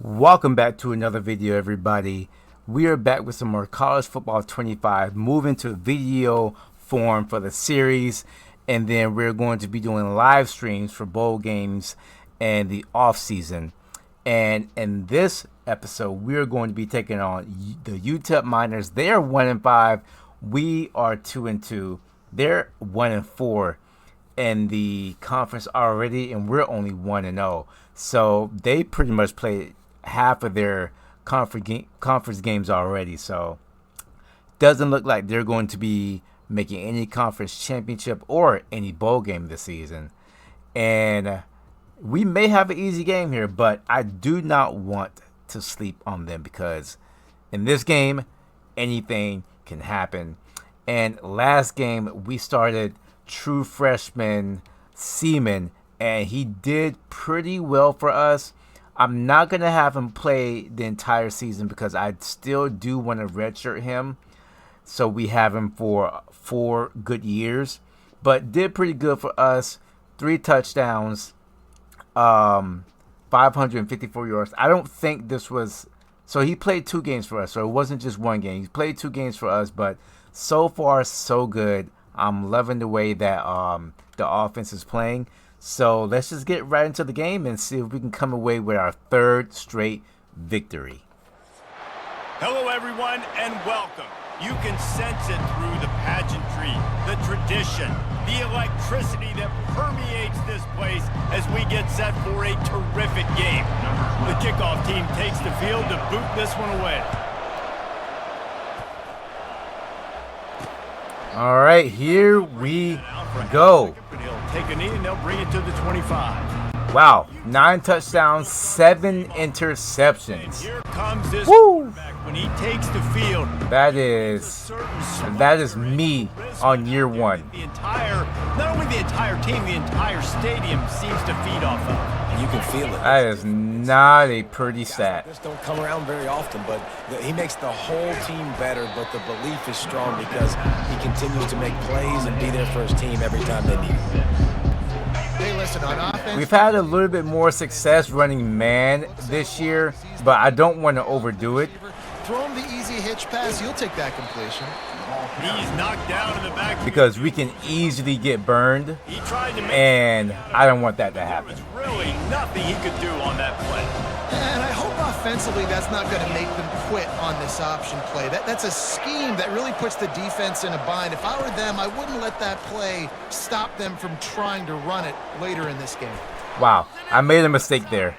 Welcome back to another video, everybody. We are back with some more college football 25, moving to video form for the series, and then we're going to be doing live streams for bowl games and the off season. And in this episode, we're going to be taking on the UTEP Miners. They are 1-5. We are 2-2. They're 1-4 in the conference already, and we're only 1-0. So they pretty much played half of their conference games already. So doesn't look like they're going to be making any conference championship or any bowl game this season. And we may have an easy game here, but I do not want to sleep on them because in this game, anything can happen. And last game, we started true freshman Seaman, and he did pretty well for us. I'm not going to have him play the entire season because I still do want to redshirt him. So we have him for 4 good years. But did pretty good for us. 3 touchdowns, 554 yards. I don't think this was... So he played 2 games for us. So it wasn't just 1 game. He played 2 games for us. But so far, so good. I'm loving the way that the offense is playing. So let's just get right into the game and see if we can come away with our 3rd straight victory. Hello, everyone, and welcome. You can sense it through the pageantry, the tradition, the electricity that permeates this place as we get set for a terrific game. The kickoff team takes the field to boot this one away. All right, here we go. Take a knee and they'll bring it to the 25. Wow, 9 touchdowns, 7 interceptions. And here comes this Woo! When he takes the field. That is me on year 1. Not only the entire team, the entire stadium seems to feed off of. And you can feel it. That is not a pretty stat. This don't come around very often, but he makes the whole team better, but the belief is strong because he continues to make plays and be there for his team every time they need him. Hey, listen, on offense, We've had a little bit more success running man this year, but I don't want to overdo it. throw him the easy hitch pass. You'll take that completion. He's knocked down in the back. Because we can easily get burned, He tried to make and I don't want that to there happen. was really nothing he could do on that play. And I hope offensively that's not going to make them quit on this option play. That's a scheme that really puts the defense in a bind. If I were them, I wouldn't let that play stop them from trying to run it later in this game. Wow, I made a mistake there.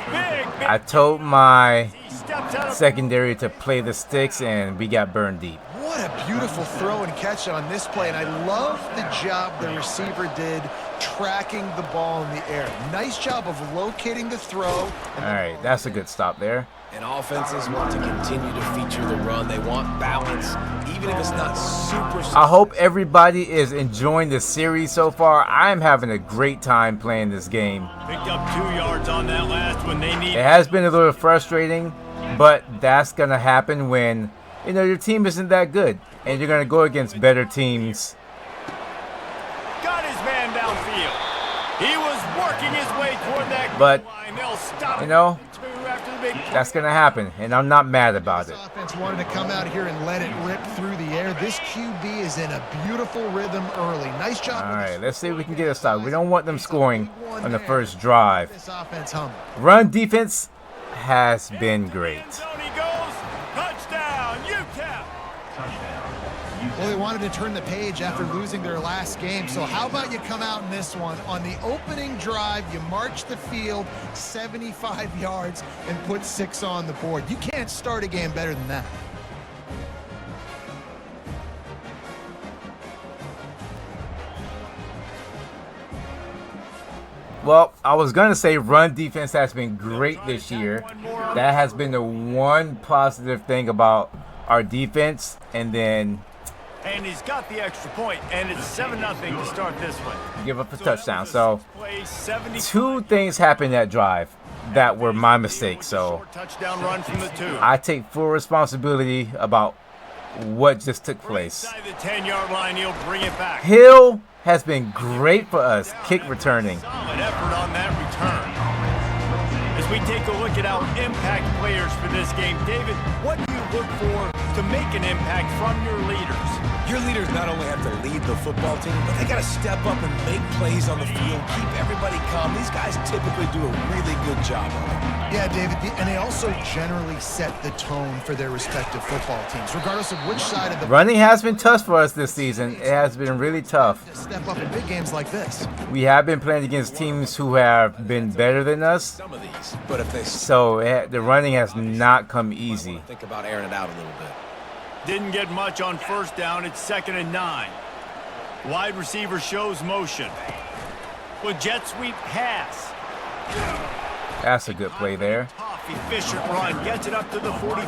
Big. I told my He steps out of secondary to play the sticks, and we got burned deep. What a beautiful throw and catch on this play, and I love the job the receiver did tracking the ball in the air. Nice job of locating the throw. All right, that's a good stop there. And offenses want to continue to feature the run. They want balance, even if it's not super. I hope everybody is enjoying the series so far. I'm having a great time playing this game. Picked up 2 yards on that last one. They need. It has been a little frustrating, but that's going to happen when, you know, your team isn't that good, and you're going to go against better teams. Got his man downfield. He was working his way toward that But, goal line. They'll stop you know, it after the big play. that's going to happen, and I'm not mad about it. This offense wanted to come out here and let it rip through the air. This QB is in a beautiful rhythm early. Nice job. All right, let's see if we can get a stop. We don't want them scoring on the first drive. This offense humming. Run defense has been great. End zone he goes. Touchdown, UTEP. Well, they wanted to turn the page after losing their last game. So how about you come out in this one? On the opening drive, you march the field 75 yards and put 6 on the board. You can't start a game better than that. Well, I was going to say run defense has been great this year. That has been the one positive thing about our defense. And then And he's got the extra point, and it's 7-0 to start this one. give up a touchdown. So Play 70. 2 things happened that drive that were my mistakes. So Short touchdown run from the 2. I take full responsibility about what just took place. Inside the 10-yard line, he'll bring it back. Hill has been great for us, kick returning. Solid effort on that return. As we we take a look at our impact players for this game, David, what do you look for to make an impact from your leaders? Your leaders not only have to lead the football team, but they got to step up and make plays on the field, keep everybody calm. These guys typically do a really good job on it. Yeah, David, and they also generally set the tone for their respective football teams, regardless of which side of the... Running has been tough for us this season. It has been really tough. Step up in big games like this. We have been playing against teams who have been better than us. Some of these, but if they... So the running has not come easy. Think about airing it out a little bit. Didn't get much on first down. It's 2nd and 9. Wide receiver shows motion. With jet sweep pass. That's a good play there. Tough, efficient run. Gets it up to the 44.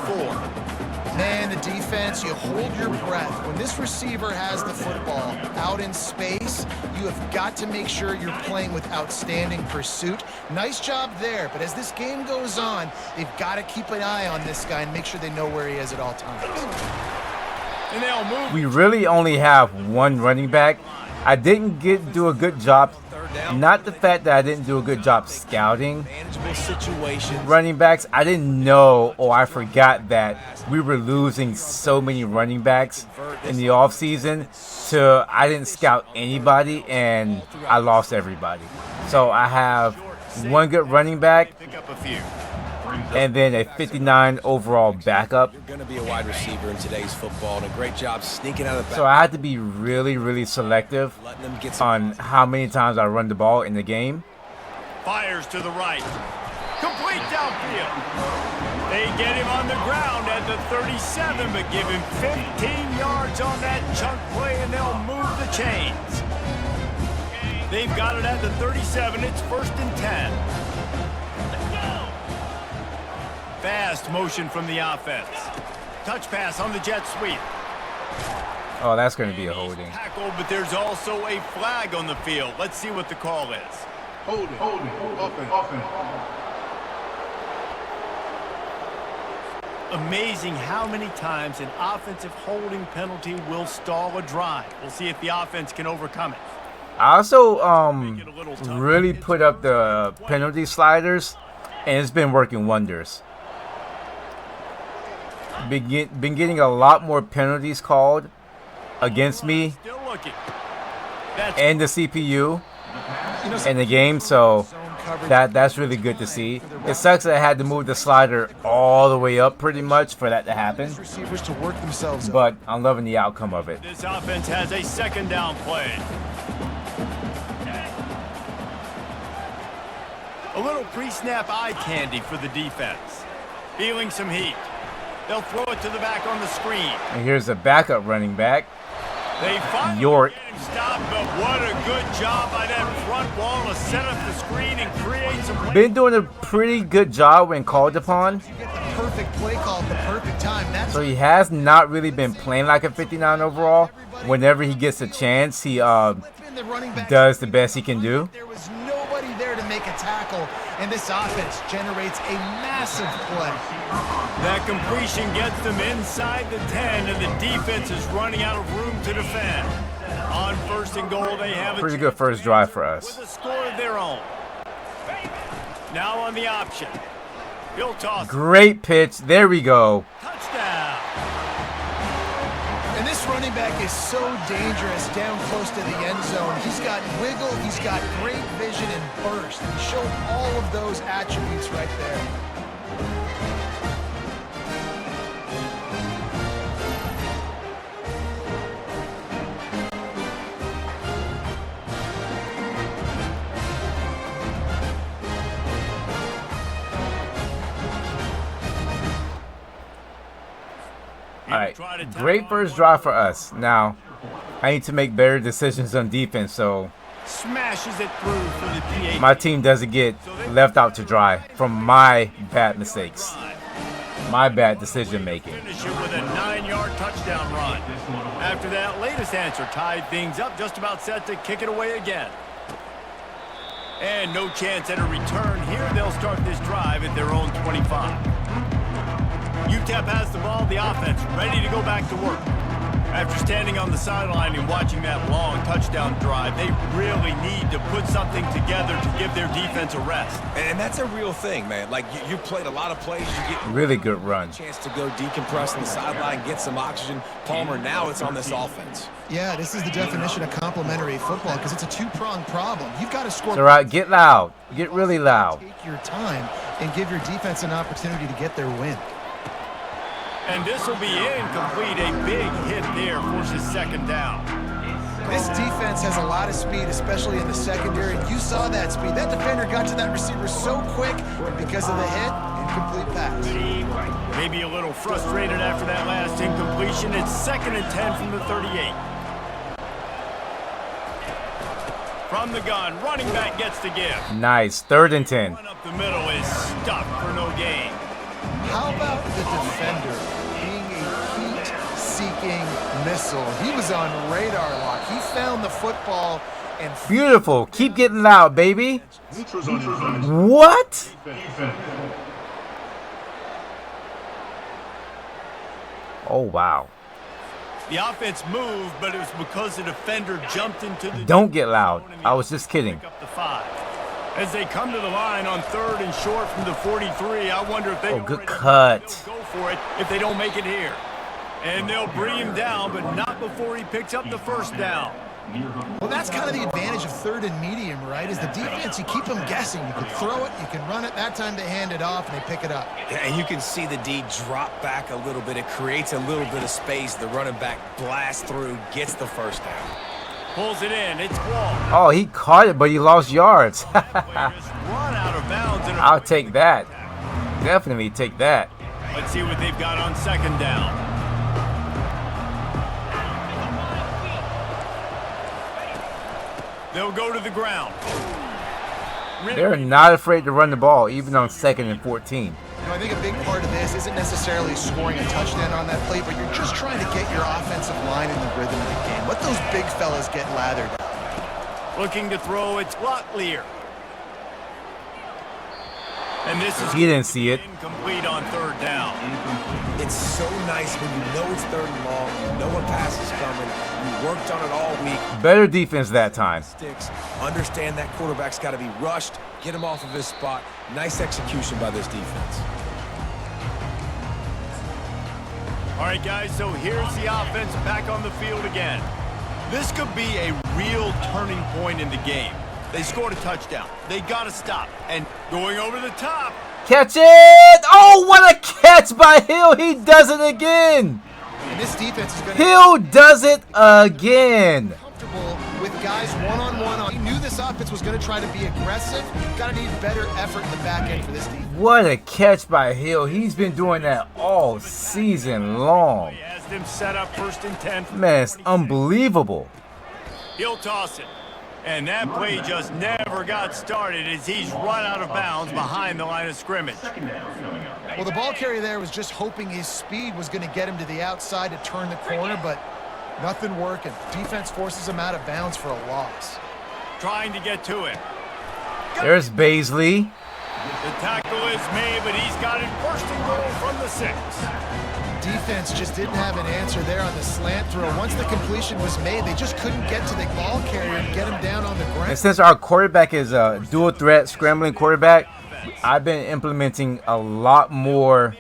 Man, the defense, you hold your breath. When this receiver has the football out in space, you have got to make sure you're playing with outstanding pursuit. Nice job there, but as this game goes on, they've got to keep an eye on this guy and make sure they know where he is at all times. And they'll move. We really only have one running back. I didn't do a good job. Not the fact that I didn't do a good job scouting Manageable situations. running backs. I didn't know or I forgot that we were losing so many running backs in the offseason. So I didn't scout anybody and I lost everybody. So I have one good running back Pick up a few. and then a 59 overall backup. You're going to be a wide receiver in today's football, and a great job sneaking out of the back. So I had to be really, really selective Letting them get some on how many times I run the ball in the game. Fires to the right. Complete downfield. They get him on the ground at the 37, but give him 15 yards on that chunk play, and they'll move the chains. They've got it at the 37. It's 1st and 10. Fast motion from the offense. Touch pass on the jet sweep. Oh, that's going to be a holding. Tackled, but there's also a flag on the field. Let's see what the call is. Holding, offense. Amazing how many times an offensive holding penalty will stall a drive. We'll see if the offense can overcome it. I also really put up the penalty sliders, and it's been working wonders. Been getting a lot more penalties called against me Still looking. and the CPU in the game, so that's really good to see. It sucks that I had to move the slider all the way up pretty much for that to happen, Receivers to work themselves up. but I'm loving the outcome of it. This offense has a 2nd down play. A little pre-snap eye candy for the defense. Feeling some heat. They'll throw it to the back on the screen. And here's a backup running back. They finally York. get him stopped, but what a good job by that front wall to set up the screen and create some... Been doing a pretty good job when called upon. You get the perfect play call at the perfect time. That's So he has not really been playing like a 59 overall. Whenever he gets a chance, he been the running back. does the best he can do. There was nobody there to make a tackle, and this offense generates a massive play. That completion gets them inside the 10, and the defense is running out of room to defend. On 1st and goal, they have a Pretty good first drive for us. with a score of their own. Now on the option. He'll toss. Great pitch. There we go. Touchdown. And this running back is so dangerous down close to the end zone. He's got wiggle, he's got great vision and burst. He showed all of those attributes right there. All right. Great first drive for us. Now, I need to make better decisions on defense so Smashes it through for the PA. my team doesn't get left out to dry from my bad mistakes, my bad decision making. Finish it with a 9-yard touchdown run. After that latest answer tied things up, just about set to kick it away again. And no chance at a return here. They'll start this drive at their own 25. UTEP has the ball, the offense ready to go back to work. After standing on the sideline and watching that long touchdown drive, they really need to put something together to give their defense a rest. And that's a real thing, man. Like, you played a lot of plays. You get Really good run. a chance to go decompress on the sideline, get some oxygen. Palmer, now it's on this offense. Yeah, this is the definition of complementary football because it's a two-pronged problem. You've got to score. It's all right. Get loud. Get really loud. Take your time and give your defense an opportunity to get their win. And this will be incomplete. A big hit there forces second down. This defense has a lot of speed, especially in the secondary. You saw that speed. That defender got to that receiver so quick, and because of the hit, incomplete pass. Maybe a little frustrated after that last incompletion. It's 2nd and 10 from the 38. From the gun, running back gets to give. Nice. 3rd and 10. Run up the middle is stuck for no gain. How about the defender being a heat-seeking missile? He was on radar lock. He found the football and Beautiful. Keep getting loud, baby. Neutrals on defense. What? Defense. Oh, wow. The offense moved, but it was because the defender jumped into the... Don't get loud. I was just kidding. Pick up the 5. As they come to the line on 3rd and short from the 43, I wonder if they Oh, good already cut. go for it if they don't make it here. And they'll bring him down, but not before he picks up the 1st down. well, that's kind of the advantage of 3rd and medium, right? Is the defense, you keep them guessing. You can throw it, you can run it. That time they hand it off and they pick it up. And you can see the D drop back a little bit. It creates a little bit of space. The running back blasts through, gets the 1st down. Pulls it in. It's Wall. Oh, he caught it, but he lost yards. Players run out of bounds. And I'll take that. Definitely take that. Let's see what they've got on 2nd down. They'll go to the ground. They're not afraid to run the ball, even on 2nd and 14. You know, I think a big part of this isn't necessarily scoring a touchdown on that play, but you're just trying to get your offensive line in the rhythm of the game. Let those big fellas get lathered up. Looking to throw, it's Locklear. And this is He didn't see it. incomplete on 3rd down. It's so nice when you know it's 3rd and long, you know a pass is coming, you worked on it all week. Better defense that time. Sticks, understand that quarterback's got to be rushed, get him off of his spot. Nice execution by this defense. All right, guys, so here's the offense back on the field again. This could be a real turning point in the game. They scored a touchdown. They got to stop. And going over the top. Catch it! Oh, what a catch by Hill! He does it again! And this defense is going to Hill does it again! be comfortable with guys one-on-one. He knew this offense was going to try to be aggressive. Got to need better effort in the back end for this defense. What a catch by Hill. He's been doing that all season long. He has them set up 1st and 10. From Man, it's 46. unbelievable. He'll toss it. And that play just never got started as he's run out of bounds behind the line of scrimmage. Well, the ball carrier there was just hoping his speed was going to get him to the outside to turn the corner, but nothing working. Defense forces him out of bounds for a loss. Trying to get to it. There's Baisley. The tackle is made, but he's got it 1st and goal from the 6. Defense just didn't have an answer there on the slant throw. Once the completion was made, they just couldn't get to the ball carrier and get him down on the ground. And since our quarterback is a dual threat scrambling quarterback, I've been implementing a lot more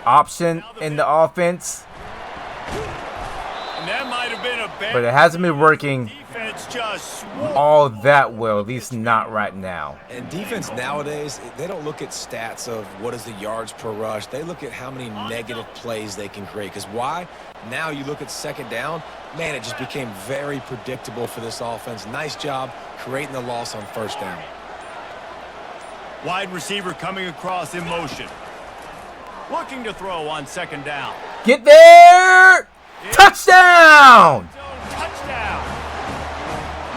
option in the offense, And that might have been a bad, but it hasn't been working defense just swooped. all that well, at least not right now. And defense nowadays, they don't look at stats of what is the yards per rush. They look at how many negative plays they can create. Because why? Now you look at 2nd down, man, it just became very predictable for this offense. Nice job creating the loss on 1st down. Wide receiver coming across in motion. Looking to throw on 2nd down. Get there! Touchdown! Touchdown!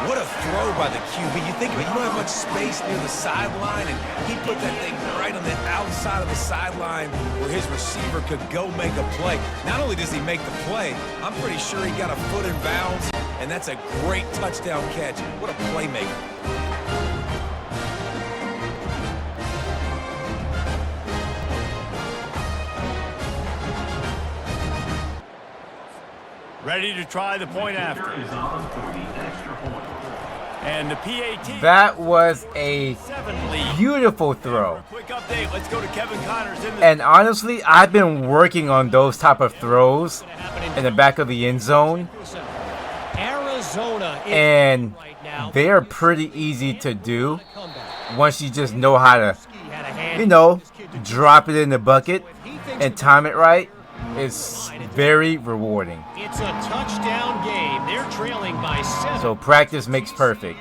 What a throw by the QB. You think of it, you don't have much space near the sideline, and he put that thing right on the outside of the sideline where his receiver could go make a play. Not only does he make the play, I'm pretty sure he got a foot in bounds, and that's a great touchdown catch. What a playmaker. Ready to try the point after. And the PAT. That was a beautiful throw. Quick update. Let's go to Kevin Connors in the And honestly, I've been working on those type of throws in the back of the end zone. Arizona And they are pretty easy to do once you just know how to, you know, drop it in the bucket and time it right. It's very rewarding. It's a touchdown game. They're trailing by 7. So practice makes perfect.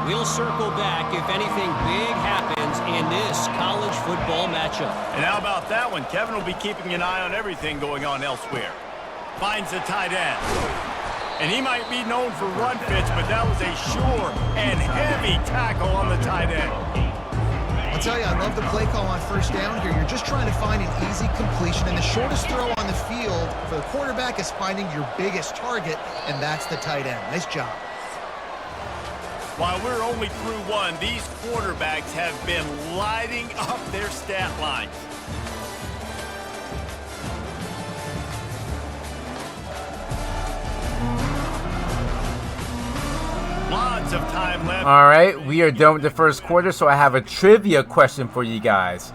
We'll circle back if anything big happens in this college football matchup. And how about that one? Kevin will be keeping an eye on everything going on elsewhere. Finds the tight end. And he might be known for run fits, but that was a sure and heavy tackle on the tight end. I'll tell you, I love the play call on first down here. You're just trying to find an easy completion, and the shortest throw on the field for the quarterback is finding your biggest target, and that's the tight end. Nice job. While we're only through one, these quarterbacks have been lighting up their stat lines. Lots of time left. All right, we are done with the first quarter, so I have a trivia question for you guys.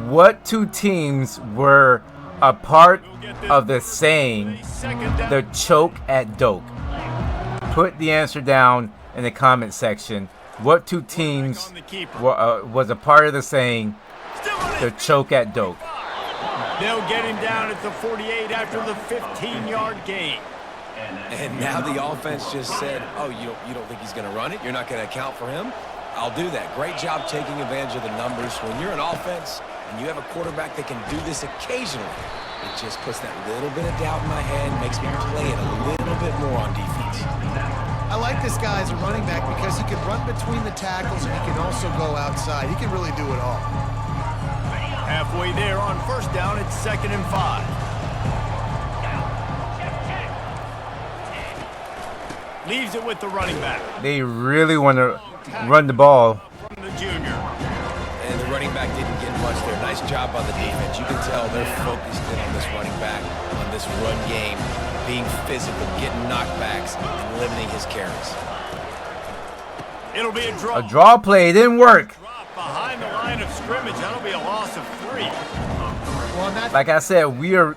What two teams were a part of the saying, the choke at Doak? Put the answer down in the comment section. What two teams was a part of the saying, the choke at Doak? They'll get him down at the 48 after the 15-yard gain. And now the offense just said, oh, you don't think he's going to run it? You're not going to account for him? I'll do that. Great job taking advantage of the numbers. When you're an offense and you have a quarterback that can do this occasionally, it just puts that little bit of doubt in my head, makes me play it a little bit more on defense. I like this guy as a running back because he can run between the tackles and he can also go outside. He can really do it all. Halfway there on first down, it's 2nd and 5. Leaves it with the running back. They really want to run the ball. From the junior. And the running back didn't get much there. Nice job by the defense. You can tell they're focused in on this running back, on this run game, being physical, getting knockbacks, and limiting his carries. It'll be a draw. A draw play, it didn't work. Drop behind the line of scrimmage. That'll be a loss of 3. Well, Like I said, we are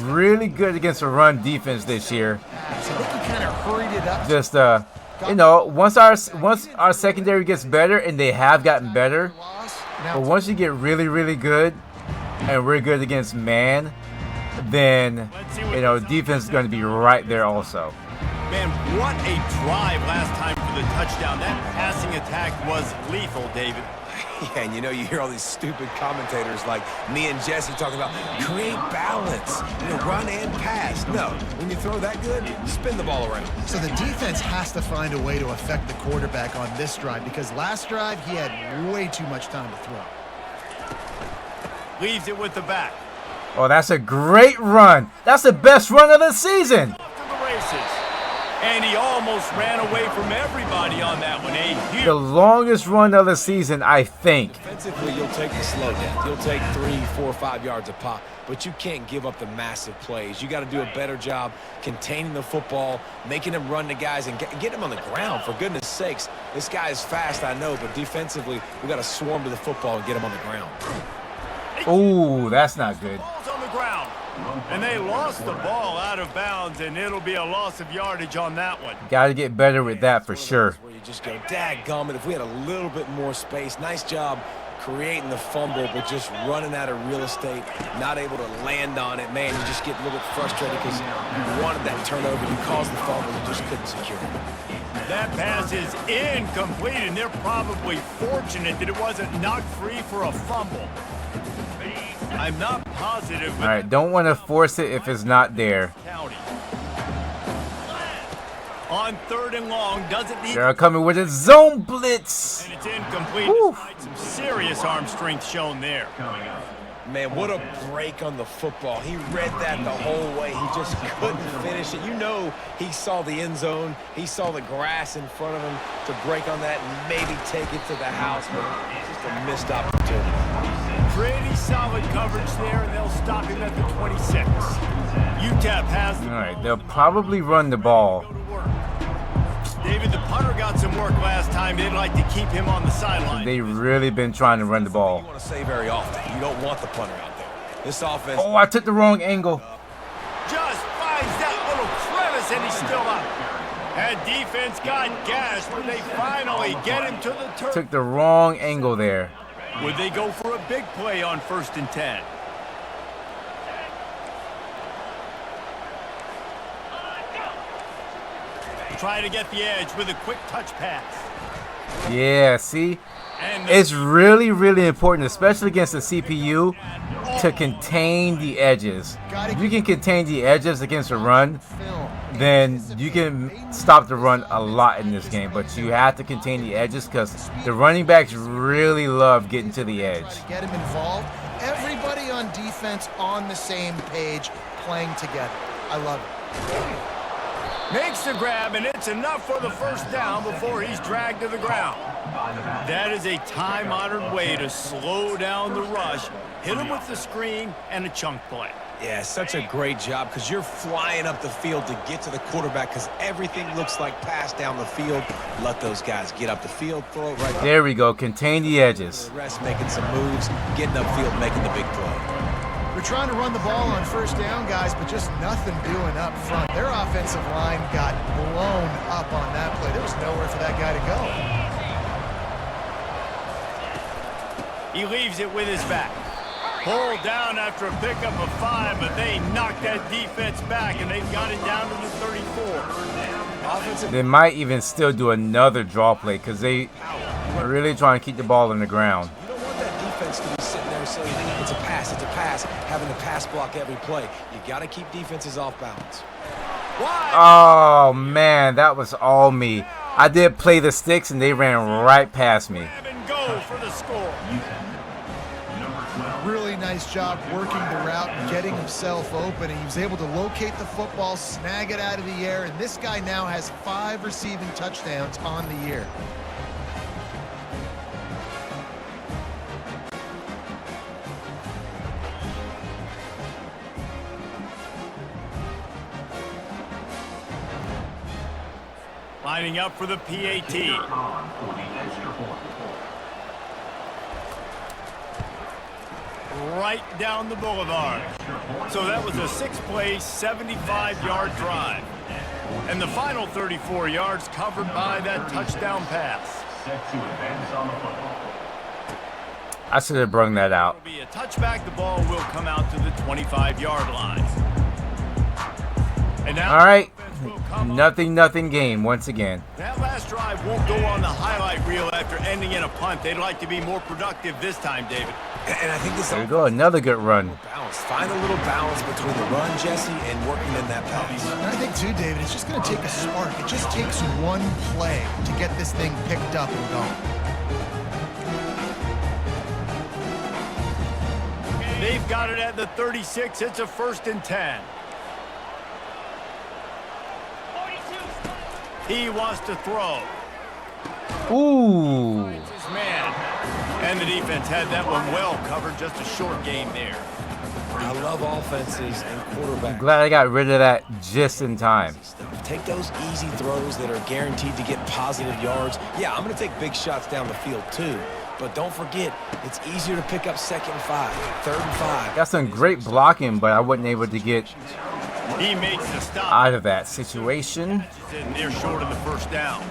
really good against the run defense this year. so I think he kind of hurried it up. Just you know, once our secondary gets better, and they have gotten better, but once you get really good, and we're good against man, then you know defense is going to be right there also. Man, what a drive last time for the touchdown. That passing attack was lethal, David. Yeah, and you hear all these stupid commentators like me and Jesse talking about create balance, run and pass. No, when you throw that good, spin the ball around. So the defense has to find a way to affect the quarterback on this drive because last drive he had way too much time to throw. Leaves it with the back. Oh, that's a great run. That's the best run of the season. Off to the races. And he almost ran away from everybody on that one. The longest run of the season, I think. Defensively, you'll take the slow downs. You'll take 3, 4, 5 yards a pop, but you can't give up the massive plays. You got to do a better job containing the football, making him run the guys, and get him on the ground. For goodness sakes, this guy is fast, I know, but defensively, we got to swarm to the football and get him on the ground. Ooh, that's not good. Ball's on the ground. And they lost the ball out of bounds, and it'll be a loss of yardage on that one. Got to get better with that for sure. Where you just go, dadgummit, if we had a little bit more space. Nice job creating the fumble, but just running out of real estate, not able to land on it. Man, you just get a little bit frustrated because you wanted that turnover. You caused the fumble, you just couldn't secure it. That pass is incomplete, and they're probably fortunate that it wasn't knocked free for a fumble. I'm not positive. All right, don't want to force it if it's not there. County. On 3rd and long, doesn't need. They're coming with a zone blitz. And it's incomplete. Despite some serious arm strength shown there. Man, what a break on the football. He read that the whole way. He just couldn't finish it. He saw the end zone. He saw the grass in front of him to break on that and maybe take it to the house, but just a missed opportunity. Pretty solid coverage there, and they'll stop him at the 26. UTEP has All right, they'll probably run the ball. David, the punter got some work last time. They'd like to keep him on the sideline. They've really been trying to run the ball. You want to say very often. You don't want the punter out there. This offense. Oh, I took the wrong angle. Just finds that little crevice, and he's still up. And defense got gashed when they finally get him to the turf. Took the wrong angle there. Would they go for a big play on 1st and 10? Try to get the edge with a quick touch pass. Yeah, see? And It's really, really important, especially against the CPU, to contain the edges. If you can contain the edges against a run, then you can stop the run a lot in this game. But you have to contain the edges because the running backs really love getting to the edge. Get him involved. Everybody on defense on the same page, playing together. I love it. makes the grab, and it's enough for the first down before he's dragged to the ground. That is a time-honored way to slow down the rush, hit him with the screen, and a chunk play. Yeah, such a great job because you're flying up the field to get to the quarterback because everything looks like pass down the field. Let those guys get up the field, throw it right there. There we go. Contain the edges. The rest making some moves, getting upfield, making the big play. They're trying to run the ball on first down, guys, but just nothing doing up front. Their offensive line got blown up on that play. There was nowhere for that guy to go. He leaves it with his back. Pulled down after a pickup of 5, but they knocked that defense back, and they've got it down to the 34. They might even still do another draw play because they are really trying to keep the ball on the ground. You don't want that defense to be sitting there saying it's a pass, having to pass block every play. You got to keep defenses off balance. Oh, man, that was all me. I did play the sticks, and they ran right past me. Grab and go for the score. Really nice job working the route and getting himself open. He was able to locate the football, snag it out of the air, and this guy now has 5 receiving touchdowns on the year. Lining up for the PAT. Right down the boulevard. So that was a 6-play, 75-yard drive. And the final 34 yards covered by that touchdown pass. I should have brung that out. It'll be a touchback. The ball will come out to the 25-yard line. And now All right. Nothing game once again. that last drive won't go on the highlight reel after ending in a punt. They'd like to be more productive this time, David. And I think this There we go. Another good run. balance. Find a little balance between the run, Jesse, and working in that pass. And I think, too, David, it's just going to take a spark. It just takes one play to get this thing picked up and going. They've got it at the 36. It's a 1st and 10. He wants to throw. Ooh. His man. And the defense had that one well covered. Just a short game there. I love offenses and quarterbacks. Glad I got rid of that just in time. Take those easy throws that are guaranteed to get positive yards. Yeah, I'm going to take big shots down the field too. But don't forget, it's easier to pick up 2nd and 5, 3rd and 5. Got some great blocking, but I wasn't able to get He makes the stop. out of that situation. And they're short of the first down.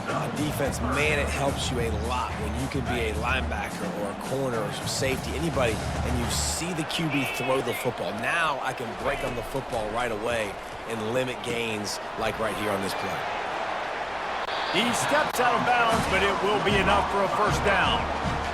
On defense, man, it helps you a lot when you can be a linebacker or a corner or some safety, anybody, and you see the QB throw the football. Now I can break on the football right away and limit gains like right here on this play. He steps out of bounds, but it will be enough for a first down.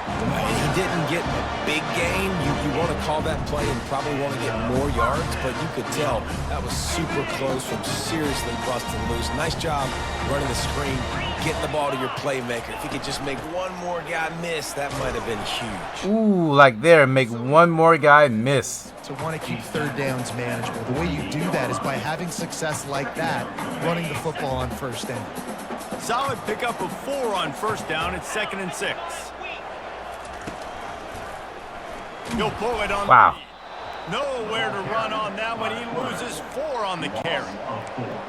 And he didn't get a big gain. You want to call that play and probably want to get more yards, but you could tell that was super close from seriously busting loose. Nice job running the screen, getting the ball to your playmaker. If he could just make one more guy miss, that might have been huge. Ooh, like there. Make one more guy miss. To want to keep 3rd downs manageable. The way you do that is by having success like that, running the football on first down. Solid pickup of 4 on first down. It's 2nd and 6. He'll pull it on. Wow. Nowhere to run on that one. He loses 4 on the carry.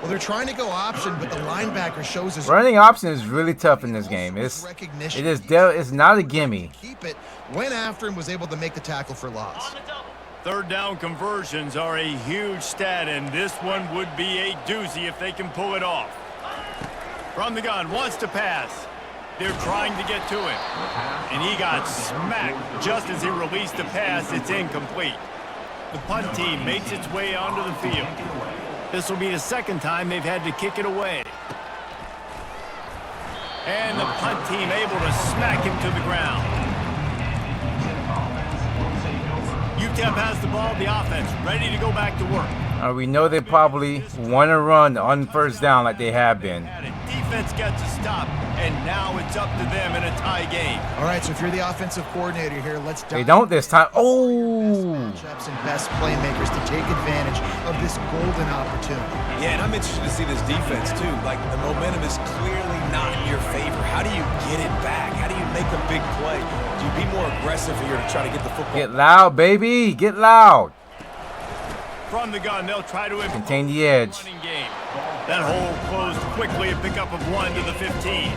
Well, they're trying to go option, but the linebacker shows his Running option is really tough in this game. It's not a gimme. Keep it. Went after him, was able to make the tackle for loss. Third down conversions are a huge stat, and this one would be a doozy if they can pull it off. From the gun, wants to pass. They're trying to get to him. And he got smacked just as he released the pass. It's incomplete. The punt team makes its way onto the field. This will be the second time they've had to kick it away. And the punt team able to smack him to the ground. UTEP has the ball, the offense ready to go back to work. We know they probably want to run on first down like they have been. Defense gets a stop, and now it's up to them in a tie game. All right, so if you're the offensive coordinator here, let's They don't this time. Oh! Matchups and best playmakers to take advantage of this golden opportunity. Yeah, and I'm interested to see this defense, too. Like, the momentum is clearly not in your favor. How do you get it back? How do you make a big play? Do you be more aggressive here to try to get the football? Get loud, baby. Get loud. From the gun, they'll try to contain the edge. Game. That hole closed quickly, a pickup of 1 to the 15.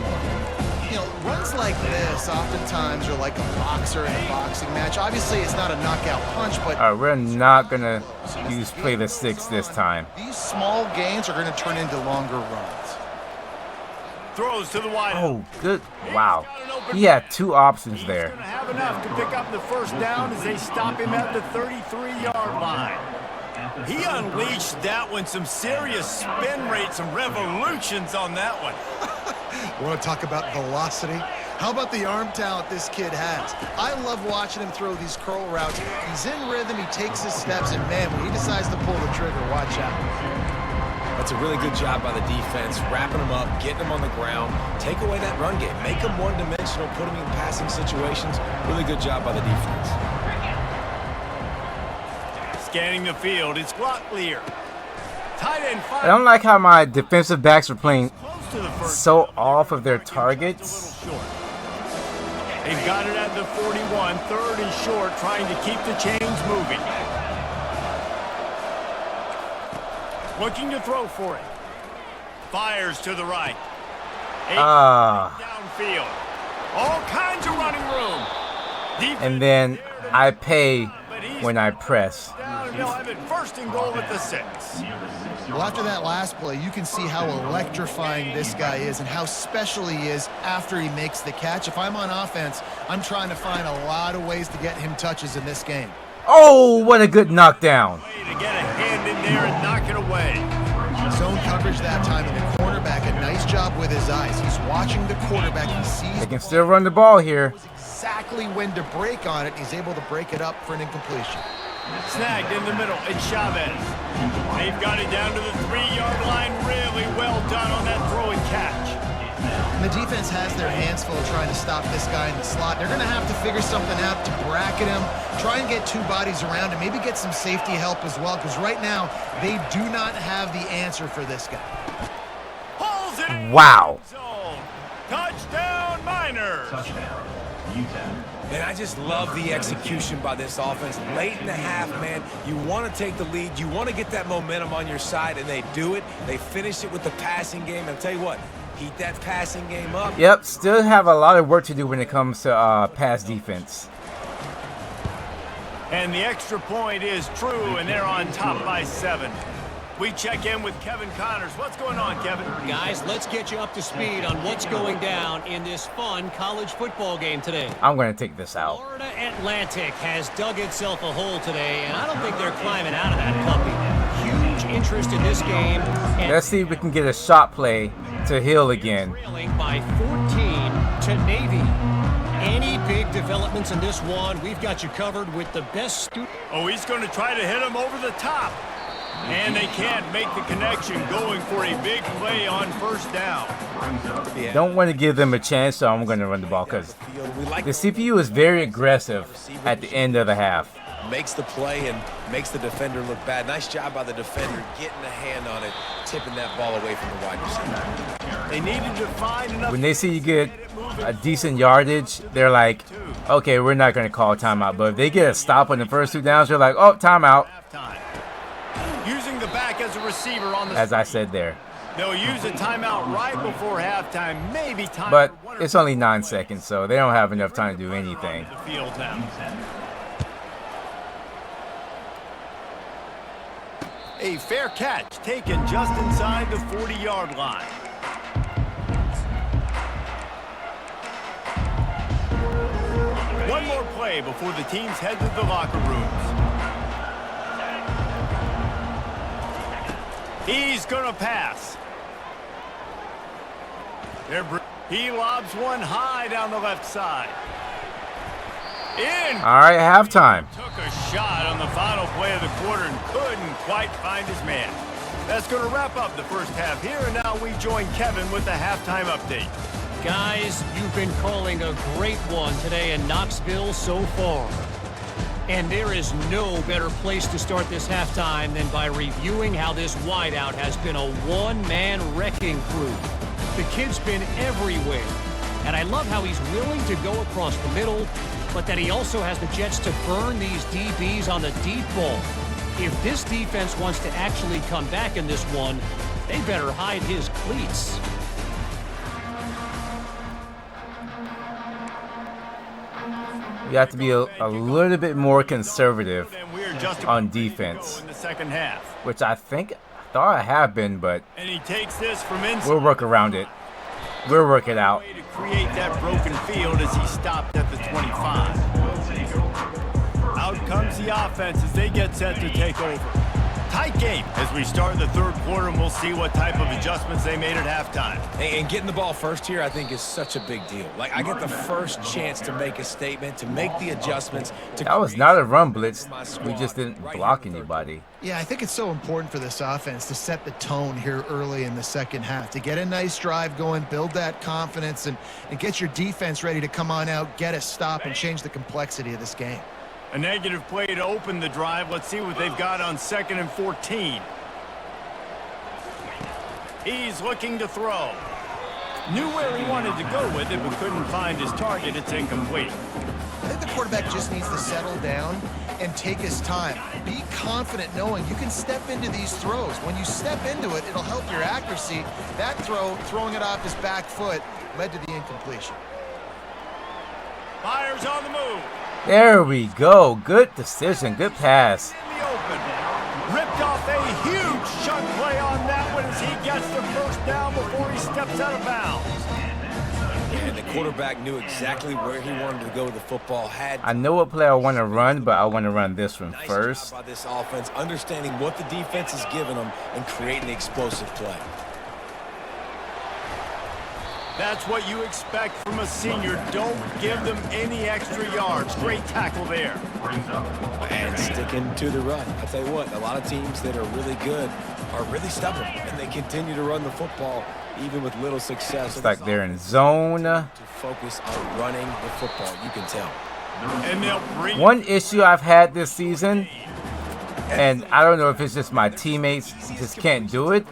You know, runs like this oftentimes are like a boxer in a boxing match. Obviously, it's not a knockout punch, but we're not going to use play the 6 this time. These small gains are going to turn into longer runs. Throws to the wide. Oh, good. Wow. He had 2 options there. He's going to have enough to pick up the first down as they stop him at the 33-yard line. He unleashed that one, some serious spin rates, some revolutions on that one. Want to talk about velocity? How about the arm talent this kid has? I love watching him throw these curl routes. He's in rhythm, he takes his steps, and man, when he decides to pull the trigger, watch out. That's a really good job by the defense, wrapping them up, getting them on the ground, take away that run game, make them one-dimensional, put them in passing situations. Really good job by the defense. Scanning the field, it's Locklear. Tight end I don't like how my defensive backs are playing so off of their targets. They've got it at the 41, third and short, trying to keep the chains moving. Looking to throw for it. Fires to the right. Downfield. All kinds of running room. Defense and then I pay when I press. They'll have it first and goal at the 6. Well, after that last play, you can see how electrifying this guy is and how special he is after he makes the catch. If I'm on offense, I'm trying to find a lot of ways to get him touches in this game. Oh, what a good knockdown. To get a hand in there and knock it away. Zone coverage that time, and the cornerback, a nice job with his eyes. He's watching the quarterback. He sees they can still run the ball here. Exactly when to break on it. He's able to break it up for an incompletion. Snagged in the middle. It's Chavez. They've got it down to the 3-yard line. Really well done on that throw and catch. And the defense has their hands full trying to stop this guy in the slot. They're going to have to figure something out to bracket him, try and get 2 bodies around him, maybe get some safety help as well, because right now they do not have the answer for this guy. Pulls it in. Wow. Touchdown, Miners. Touchdown, UTEP. And I just love the execution by this offense. Late in the half, man, you want to take the lead. You want to get that momentum on your side, and they do it. They finish it with the passing game. And I'll tell you what, heat that passing game up. Yep, still have a lot of work to do when it comes to pass defense. And the extra point is true, and they're on top by 7. We check in with Kevin Connors. What's going on, Kevin? Guys, let's get you up to speed on what's going down in this fun college football game today. I'm going to take this out. Florida Atlantic has dug itself a hole today, and I don't think they're climbing out of that puppy. Huge interest in this game. Let's see if we can get a shot play to Hill again. Trailing by 14 to Navy. Any big developments in this one, we've got you covered with the best student. Oh, he's going to try to hit him over the top. And they can't make the connection, going for a big play on first down. Don't want to give them a chance, so I'm going to run the ball because the CPU is very aggressive at the end of the half. makes the play and makes the defender look bad. Nice job by the defender getting a hand on it, tipping that ball away from the wide receiver. They needed to find enough. When they see you get a decent yardage, they're like, okay, we're not going to call timeout. But if they get a stop on the first 2 downs, they're like, oh, timeout. Using the back as a receiver on the As I said there. They'll use a timeout right before halftime, maybe time. But it's only 9 seconds, so they don't have enough time to do anything. The field now. A fair catch taken just inside the 40-yard line. One more play before the teams head to the locker rooms. He's going to pass. He lobs one high down the left side. In. All right, halftime. Took a shot on the final play of the quarter and couldn't quite find his man. That's going to wrap up the first half here, and now we join Kevin with the halftime update. Guys, you've been calling a great one today in Knoxville so far. And there is no better place to start this halftime than by reviewing how this wideout has been a one-man wrecking crew. The kid's been everywhere, and I love how he's willing to go across the middle, but that he also has the Jets to burn these DBs on the deep ball. If this defense wants to actually come back in this one, they better hide his cleats. You have to be a little bit more conservative on defense, in the second half. which I thought I have been, but And he takes this from inside. we'll work around it. We'll work it out. Way to create that broken field as he stopped at the 25. Out comes the offense as they get set to take over. Tight game as we start the third quarter, and we'll see what type of adjustments they made at halftime. And getting the ball first here, I think, is such a big deal. Like, I get the first chance to make a statement, to make the adjustments. That was not a run blitz. We just didn't block anybody. Yeah, I think it's so important for this offense to set the tone here early in the second half, to get a nice drive going, build that confidence, and get your defense ready to come on out, get a stop, and change the complexity of this game. A negative play to open the drive. Let's see what they've got on 2nd and 14. He's looking to throw. Knew where he wanted to go with it, but couldn't find his target. It's incomplete. I think the quarterback just needs to settle down and take his time. Be confident knowing you can step into these throws. When you step into it, it'll help your accuracy. That throw, throwing it off his back foot, led to the incompletion. Fires on the move. There we go. Good decision. Good pass. In the open. Ripped off a huge chunk play on that one as he gets the first down before he steps out of bounds. And the quarterback knew exactly where he wanted to go with the football. I know what play I want to run, but I want to run this one first. By this offense, understanding what the defense is giving them and creating the explosive play. That's what you expect from a senior. Don't give them any extra yards. Great tackle there. And sticking to the run. I'll tell you what, a lot of teams that are really good are really stubborn, and they continue to run the football even with little success. It's like they're in zone. To focus on running the football, you can tell. And they'll bring One issue I've had this season, and I don't know if it's just my teammates just can't do it,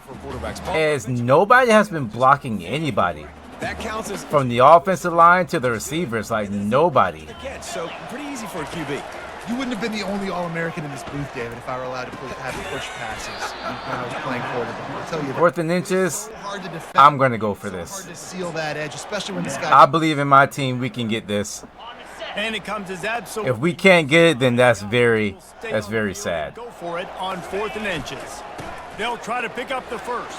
is nobody has been blocking anybody. That counts as From the offensive line to the receivers, like nobody. catch, so pretty easy for a QB. You wouldn't have been the only All-American in this booth, David, if I were allowed to have push passes when I was playing quarterback. I'll tell you that. 4th and inches, So hard to defend. I'm going to go for So this. hard to seal that edge, especially when this guy. I believe in my team. We can get this. and it comes as absolute. If we can't get it, then that's very sad. Go for it on 4th and inches. They'll try to pick up the first.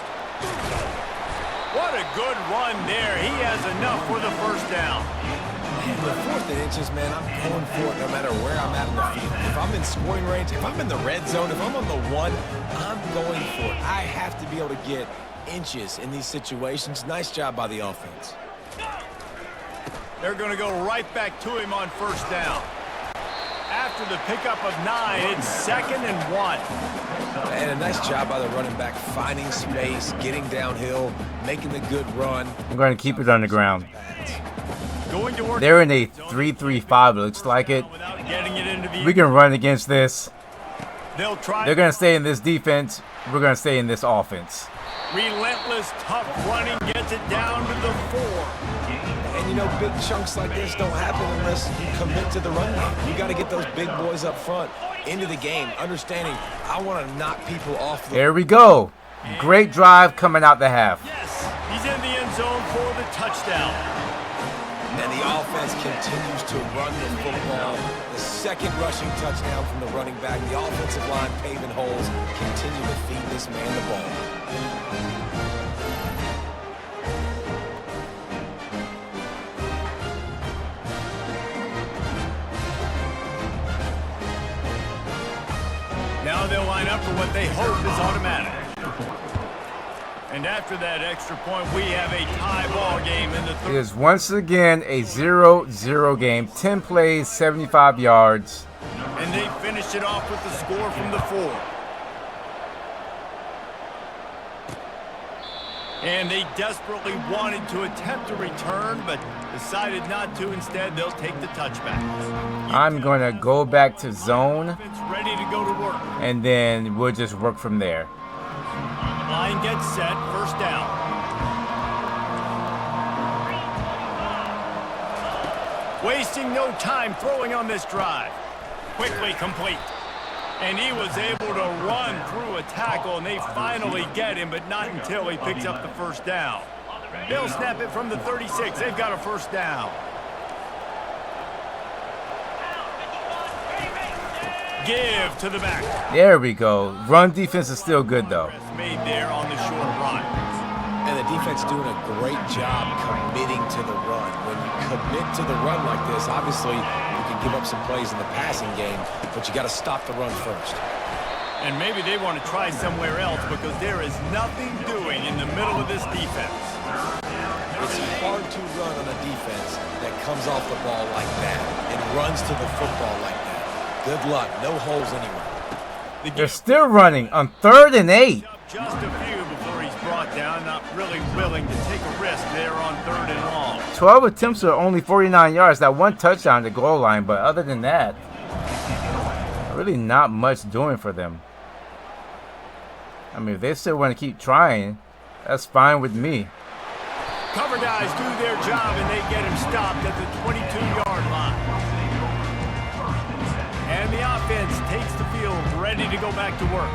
What a good run there. He has enough for the first down. And the 4th and inches, man, I'm going for it no matter where I'm at in the field. If I'm in scoring range, if I'm in the red zone, if I'm on the 1, I'm going for it. I have to be able to get inches in these situations. Nice job by the offense. They're going to go right back to him on first down. After the pickup of 9, it's 2nd and 1. And a nice job by the running back, finding space, getting downhill, making the good run. I'm going to keep it on the ground. Going to work. They're in a 3-3-5, it looks like it. Without getting it into the We can run against this. They'll try. They're going to stay in this defense. We're going to stay in this offense. Relentless, tough running gets it down to the 4. And, you know, big chunks like this don't happen unless you commit to the run game. You got to get those big boys up front into the game, understanding I want to knock people off the... There we go. Great drive coming out the half. Yes, he's in the end zone for the touchdown. And the offense continues to run the football. The second rushing touchdown from the running back. The offensive line paving holes. Continue to feed this man the ball. Now they'll line up for what they hope is automatic. And after that extra point, we have a tie ball game in the It third. is once again a 0-0 game. 10 plays, 75 yards. And they finished it off with the score from the 4. And they desperately wanted to attempt a return, but decided not to. Instead, they'll take the touchback. I'm going to go back to zone, It's ready to go to work. and then we'll just work from there. Line gets set, first down. Wasting no time throwing on this drive. Quickly complete. And he was able to run through a tackle, and they finally get him, but not until he picks up the first down. They'll snap it from the 36. They've got a first down. Give to the back. There we go. Run defense is still good, though. Made there on the short run. And the defense doing a great job committing to the run. When you commit to the run like this, obviously you can give up some plays in the passing game, but you got to stop the run first. And maybe they want to try somewhere else because there is nothing doing in the middle of this defense. It's hard to run on a defense that comes off the ball like that and runs to the football like that. Good luck. No holes anywhere. They're still running on 3rd and 8. Just a few before he's brought down. Not really willing to take a risk there on 3rd and long. 12 attempts are only 49 yards. That one touchdown to goal line, but other than that, really not much doing for them. I mean, if they still want to keep trying, that's fine with me. Cover guys do their job, and they get him stopped at the 22-yard line. And the offense takes the field, ready to go back to work.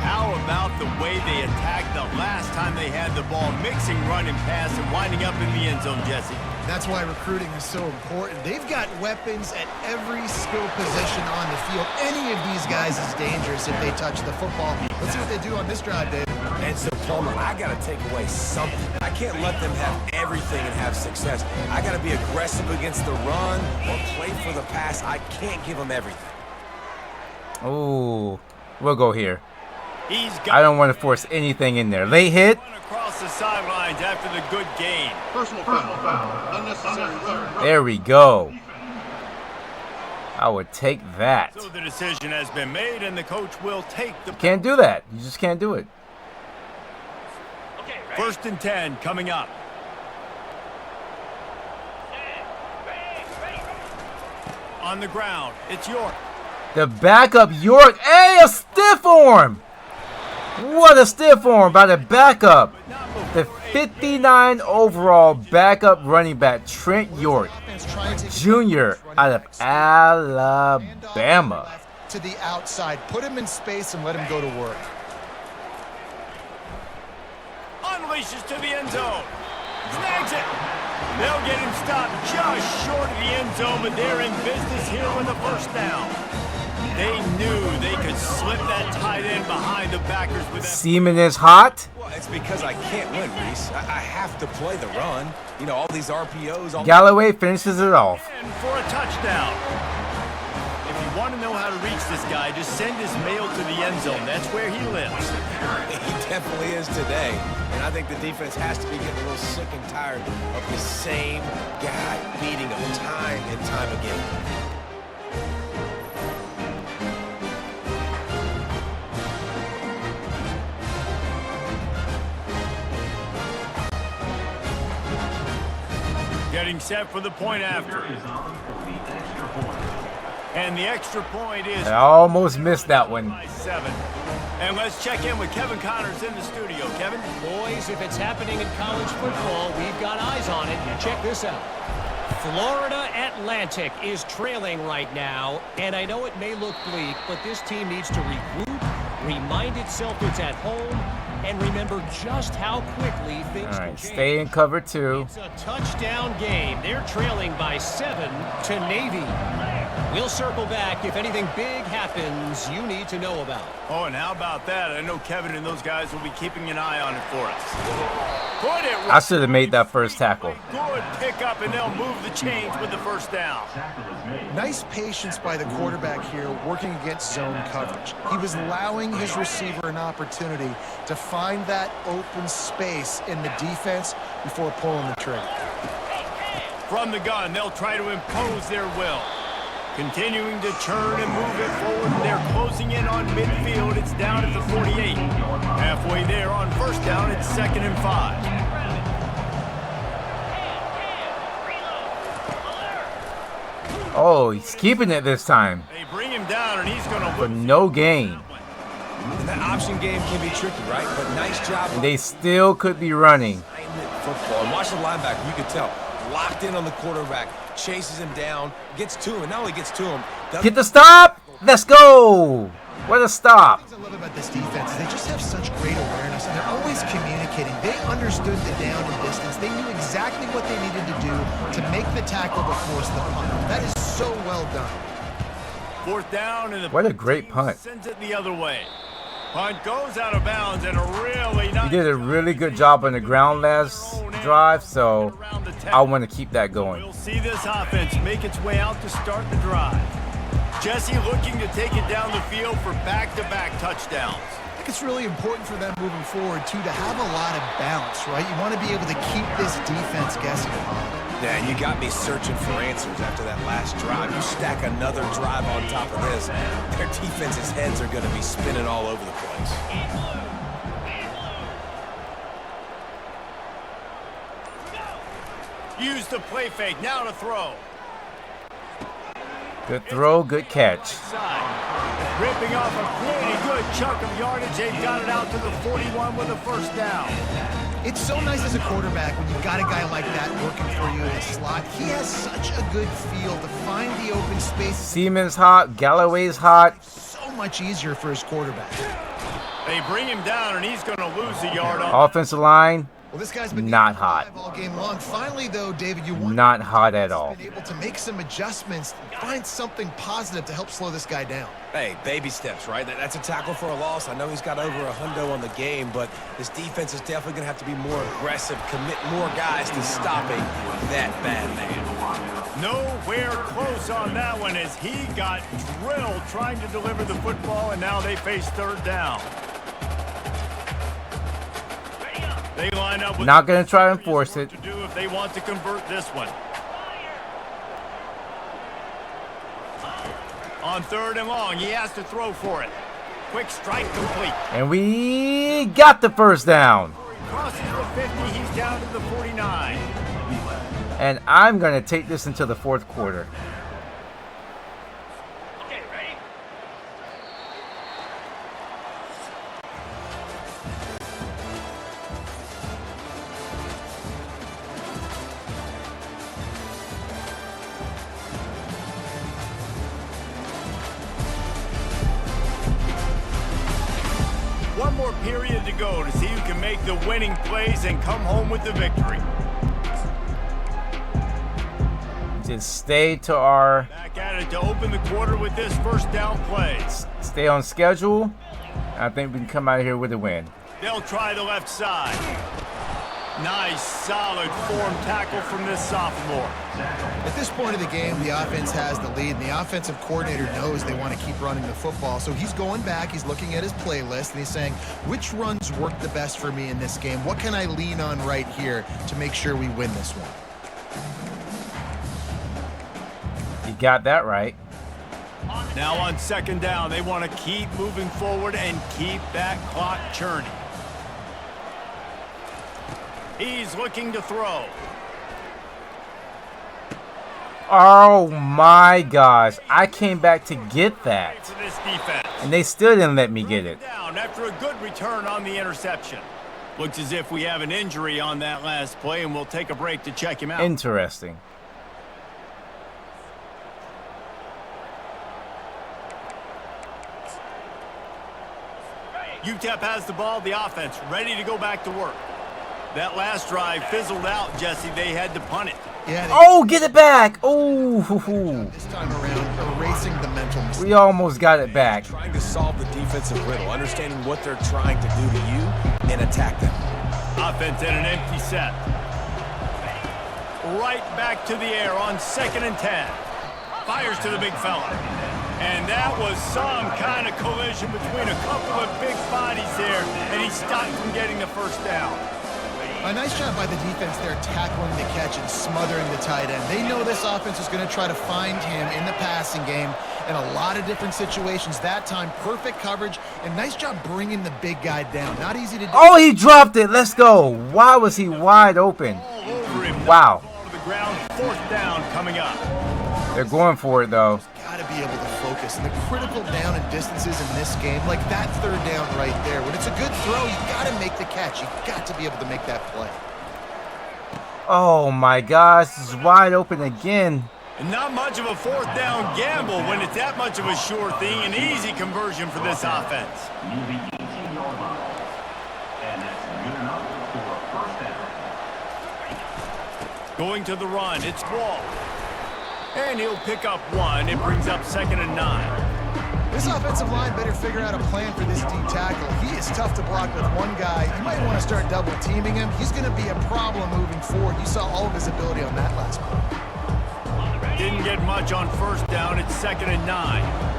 How about the way they attacked the last time they had the ball, mixing run and pass and winding up in the end zone, Jesse? That's why recruiting is so important. They've got weapons at every skill position on the field. Any of these guys is dangerous if they touch the football. Let's see what they do on this drive, Dave. And so, Palmer, I got to take away something. I can't let them have everything and have success. I got to be aggressive against the run or play for the pass. I can't give them everything. Oh, we'll go here. He's I got don't want to force anything in there. Late hit. run across the sidelines after the good gain. Personal foul. Unnecessary rough. There we go. I would take that. So the decision has been made, and the coach will take the Can't do that. You just can't do it. 1st and 10 coming up. On the ground, it's York. The backup York. Hey, a stiff arm. What a stiff arm by the backup. The 59 overall backup running back, Trent York Jr. out of Alabama. To the outside, put him in space and let him go to work. Unleashes to the end zone. Snags it. They'll get him stopped just short of the end zone, but they're in business here with the first down. They knew they could slip that tight end behind the backers with that. Seaman is hot. Well, it's because I can't win, Reese. I have to play the run. You know, all these RPOs. All Galloway finishes it off. And for a touchdown. If you want to know how to reach this guy, just send his mail to the end zone. That's where he lives. He definitely is today. And I think the defense has to be getting a little sick and tired of the same guy beating them time and time again. Getting set for the point after. And the extra point is... I almost missed that one. by 7. And let's check in with Kevin Connors in the studio. Kevin? Boys, if it's happening in college football, we've got eyes on it. Check this out. Florida Atlantic is trailing right now, and I know it may look bleak, but this team needs to regroup, remind itself it's at home, and remember just how quickly things All can right, change. stay in cover 2. It's a touchdown game. They're trailing by 7 to Navy. We'll circle back if anything big happens you need to know about. Oh, and how about that? I know Kevin and those guys will be keeping an eye on it for us. Put it I should have made that first tackle. Good pickup, and they'll move the chains with the first down. Nice patience by the quarterback here working against zone coverage. He was allowing his receiver an opportunity to find that open space in the defense before pulling the trigger. From the gun, they'll try to impose their will. Continuing to churn and move it forward. They're closing in on midfield. It's down at the 48. Halfway there on first down. It's 2nd and 5. Oh, he's keeping it this time. They bring him down, and he's going to For no gain. And that option game can be tricky, right? But nice job. And they still could be running. Football. And watch the linebacker. You can tell. Locked in on the quarterback. Chases him down. Gets to him. And not only gets to him. Get the stop. Let's go. What a stop. What I love about this defense is they just have such great awareness, and they're always communicating. They understood the down and distance. They knew exactly what they needed to do to make the tackle to force the punt. That is so well done. 4th down, and the What a great punt. sends it the other way. Punt goes out of bounds, and a really nice... He did a really good job on the ground last drive, so I want to keep that going. We'll see this offense make its way out to start the drive. Jesse looking to take it down the field for back-to-back touchdowns. I think it's really important for them moving forward, too, to have a lot of balance, right? You want to be able to keep this defense guessing. Yeah, you got me searching for answers after that last drive. You stack another drive on top of this, their defense's heads are going to be spinning all over the place. Use the play fake, now to throw. Good throw, good catch. Side. Ripping off a pretty good chunk of yardage. They've got it out to the 41 with a first down. It's so nice as a quarterback when you've got a guy like that working for you in the slot. He has such a good feel to find the open space. Seaman's hot, Galloway's hot. So much easier for his quarterback. They bring him down, and he's going to lose a yard on. Offensive line, Well, this guy's been not hot. all game long. Finally, though, David, you want Not hot at all. been able to make some adjustments, find something positive to help slow this guy down. Hey, baby steps, right? That's a tackle for a loss. I know he's got over $100 on the game, but this defense is definitely going to have to be more aggressive, commit more guys to stopping that bad man. Nowhere close on that one as he got drilled trying to deliver the football, and now they face 3rd down. They line up with Not going to try and force it. to do if they want to convert this one. On 3rd and long, he has to throw for it. Quick strike complete. And we got the first down. Crosses the 50, he's down to the 49. And I'm going to take this into the 4th quarter. Okay, ready? One more period to go to see who can make the winning plays and come home with the victory. Just stay to our, Back at it to open the quarter with this first down play. stay on schedule. I think we can come out of here with a win. They'll try the left side. Nice, solid form tackle from this sophomore. At this point of the game, the offense has the lead, and the offensive coordinator knows they want to keep running the football. So he's going back, he's looking at his playlist, and he's saying, which runs work the best for me in this game? What can I lean on right here to make sure we win this one? You got that right. Now on 2nd down, they want to keep moving forward and keep that clock churning. He's looking to throw. Oh my gosh. I came back to get that. For this defense. And they still didn't let me get it. Down after a good return on the interception. Looks as if we have an injury on that last play, and we'll take a break to check him out. Interesting. UTEP has the ball, the offense ready to go back to work. That last drive fizzled out, Jesse. They had to punt it. Yeah, Oh, get it back. Oh, this time around, erasing the mental mistake. we almost got it back. Trying to solve the defensive riddle, understanding what they're trying to do to you and attack them. Offense in an empty set. Right back to the air on 2nd and 10. Fires to the big fella. And that was some kind of collision between a couple of big bodies there, and he stopped from getting the first down. A nice job by the defense there, tackling the catch and smothering the tight end. They know this offense is going to try to find him in the passing game in a lot of different situations. That time, perfect coverage, and nice job bringing the big guy down. Not easy to do. Oh, he dropped it. Let's go. Why was he wide open? All over him. Wow. Ball to the ground, 4th down coming up. They're going for it, though. Got to be able to focus. And the critical down and distances in this game, like that 3rd down right there. When it's a good throw, you got to make the catch. You got to be able to make that play. Oh, my gosh. This is wide open again. And not much of a 4th down gamble when it's that much of a sure thing. An easy conversion for this offense. Going to the run, it's Wall. And he'll pick up 1. It brings up 2nd and 9. This offensive line better figure out a plan for this D tackle. He is tough to block with one guy. You might want to start double teaming him. He's going to be a problem moving forward. You saw all of his ability on that last play. Didn't get much on 1st down. It's 2nd and 9.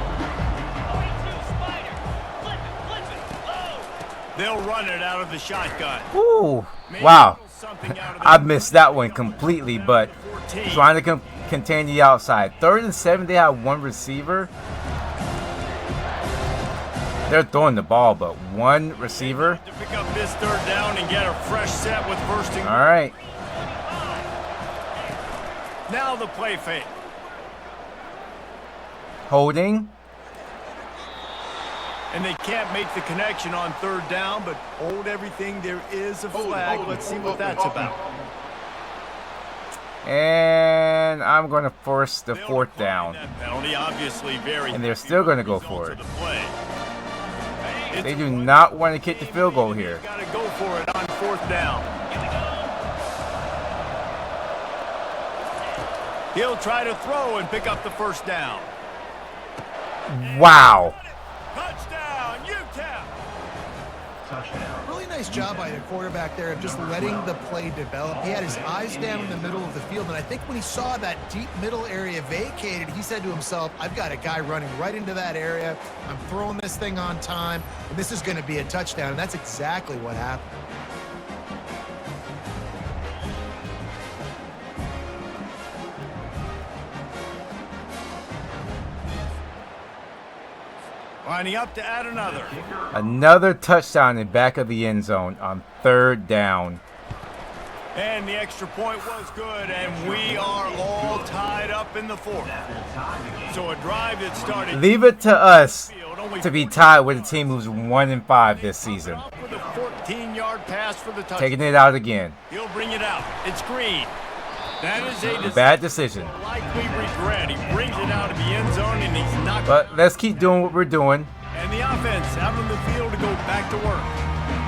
They'll run it out of the shotgun. Ooh. Maybe Wow. something out of I the- missed that one completely, but 14. trying to contain the outside. 3rd and 7, they have 1 receiver. They're throwing the ball, but 1 receiver. To pick up this 3rd down and get a fresh set with 1st and All right. now the play fake. Holding. And they can't make the connection on 3rd down, but hold everything. There is a flag. Let's see what that's about. And I'm going to force the 4th down. That penalty, obviously very And they're still going to go for it. result of the play. They do not want to kick the field goal here. Got to go for it on 4th down. He'll try to throw and pick up the 1st down. Wow. Touchdown, UTEP! Really nice job by the quarterback there of just letting the play develop. He had his eyes down in the middle of the field, and I think when he saw that deep middle area vacated, he said to himself, I've got a guy running right into that area. I'm throwing this thing on time, and this is going to be a touchdown, and that's exactly what happened. Lining up to add another. Another touchdown in back of the end zone on 3rd down. And the extra point was good, and we are all tied up in the 4th. So a drive that started... Leave it to us to be tied with a team who's 1-5 this season. With a 14-yard pass for the touchdown. Taking it out again. He'll bring it out. It's Green. That is a Bad decision. likely regret. He brings it out of the end zone, and he's not... But let's keep doing what we're doing. And the offense out on the field to go back to work.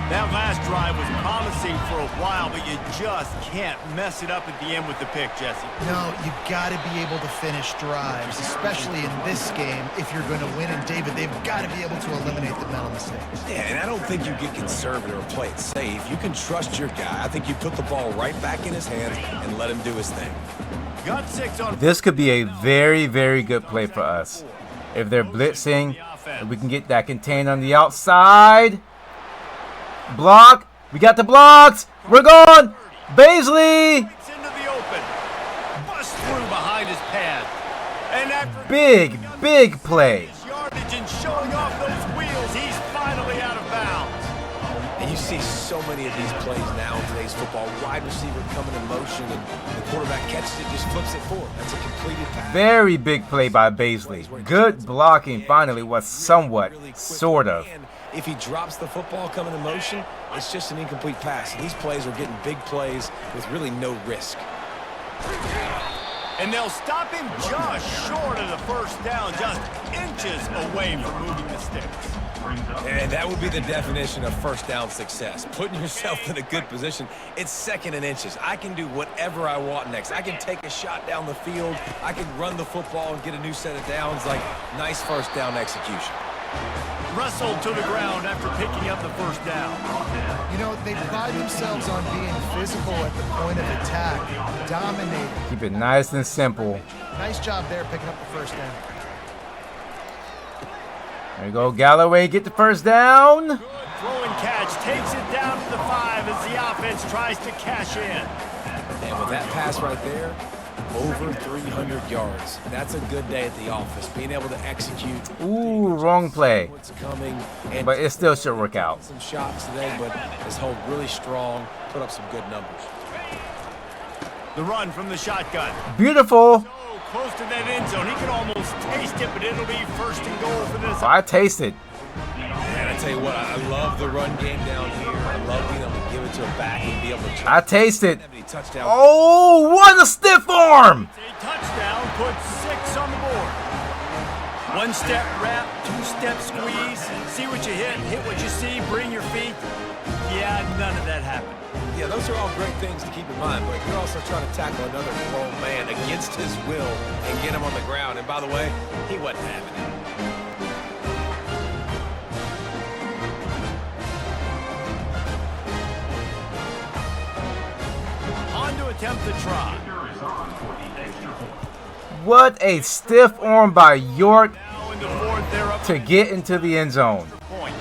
That last drive was promising for a while, but you just can't mess it up at the end with the pick, Jesse. No, you got to be able to finish drives, especially in this game. If you're going to win, and David, they've got to be able to eliminate the mental mistakes. Yeah, and I don't think you get conservative or play it safe. You can trust your guy. I think you put the ball right back in his hands and let him do his thing. Got 6 on... This could be a very, very good play for us. If they're blitzing, and we can get that contained on the outside. Block. We got the blocks. We're going. Baisley. It's into the open. Bust through behind his pad. And after Big play. yardage and showing off those wheels, he's finally out of bounds. And You see so many of these plays now in today's football. Wide receiver coming in motion, and the quarterback catches it, just flips it forward. That's a completed pass. Very big play by Baisley. Good blocking finally was somewhat, sort of. If he drops the football coming in motion, it's just an incomplete pass. These plays are getting big plays with really no risk. And they'll stop him just short of the first down, just inches away from moving the sticks. And that would be the definition of first down success. Putting yourself in a good position. It's second and inches. I can do whatever I want next. I can take a shot down the field. I can run the football and get a new set of downs. Like, nice first down execution. Wrestled to the ground after picking up the first down. You know, they pride themselves on being physical at the point of attack, dominating. Keep it nice and simple. Nice job there picking up the first down. There you go, Galloway, get the first down. Good throw and catch, takes it down to the 5 as the offense tries to cash in. And with that pass right there, over 300 yards. That's a good day at the office, being able to execute. Ooh, wrong play. What's coming, and But it still should work out. some shots today, but his hold really strong, put up some good numbers. The run from the shotgun. Beautiful. So close to that end zone. He could almost taste it, but it'll be first and goal for this. I tasted. And I tell you what, I love the run game down here. I love being able to give it to a back and be able to I tasted. touchdown. Oh, what a stiff arm. A touchdown puts 6 on the board. 1-step wrap, 2-step squeeze. See what you hit what you see, bring your feet. Yeah, none of that happened. Yeah, those are all great things to keep in mind, but you're also trying to tackle another grown man against his will and get him on the ground. And by the way, he wasn't having it. On to attempt the try. What a stiff arm by York Now in the 4th, they're up to get into the end zone. point.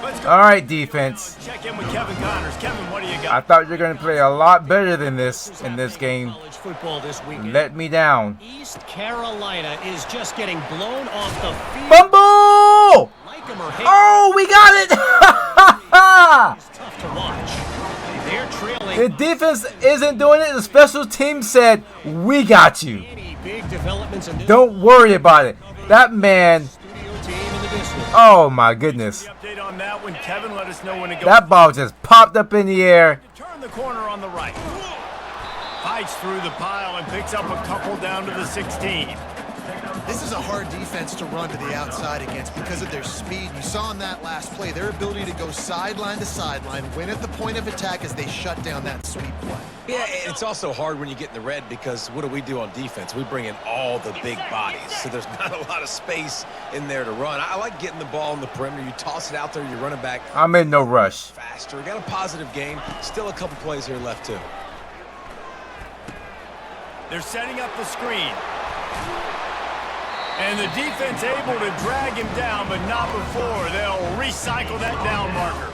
Let's go. All right, defense. Check in with Kevin Connors. Kevin, what do you I got? thought you were going to play a lot better than this in this game. College football this weekend. Let me down. East Carolina is just getting blown off the field. Fumble! Like 'em or hate 'em, Oh, we got it! it's tough to watch. They're trailing. The defense isn't doing it. The special team said, we got you. Any big developments in this Don't worry about it. That man, studio team in the distance. oh my goodness. Update on that one. Kevin, let us know when it goes. That ball just popped up in the air. Turn the corner on the right. Fights through the pile and picks up a couple down to the 16. This is a hard defense to run to the outside against because of their speed. You saw in that last play their ability to go sideline to sideline, win at the point of attack as they shut down that sweep play. Yeah, and it's also hard when you get in the red because what do on defense? We bring in all the big bodies, so there's not a lot of space in there to run. I like getting the ball in the perimeter. You toss it out there, you're running back I'm in no rush. faster. Got a positive game. Still a couple plays here left, too. They're setting up the screen. And the defense able to drag him down, but not before. They'll recycle that down marker.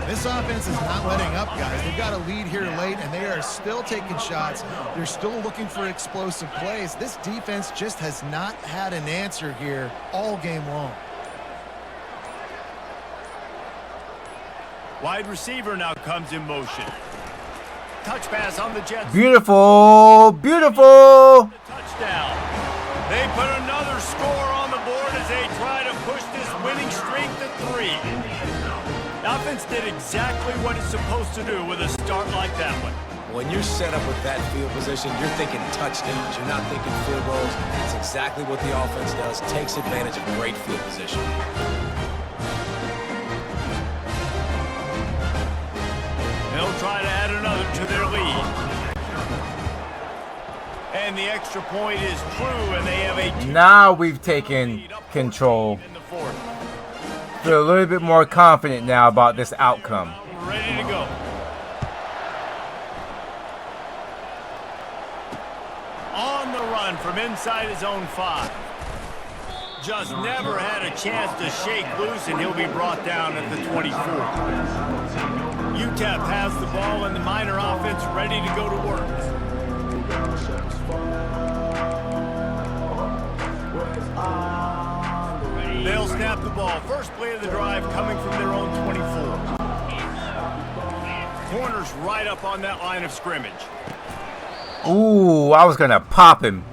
This offense is not letting up, guys. They've got a lead here late, and they are still taking shots. They're still looking for explosive plays. This defense just has not had an answer here all game long. Wide receiver now comes in motion. Touch pass on the Jets. Beautiful, beautiful. Touchdown. They put another score on the board as they try to push this winning streak to 3. The offense did exactly what it's supposed to do with a start like that one. When you're set up with that field position, you're thinking touchdowns. You're not thinking field goals. It's exactly what the offense does. Takes advantage of great field position. They'll try to add another to their lead. And the extra point is true, and they have a Now we've taken control. in the 4th. Feel a little bit more confident now about this outcome. Ready to go. On the run from inside his own 5. Just never had a chance to shake loose, and he'll be brought down at the 24. UTEP has the ball, and the Miner offense ready to go to work. They'll snap the ball. First play of the drive coming from their own 24. corner's right up on that line of scrimmage. Ooh, I was going to pop him.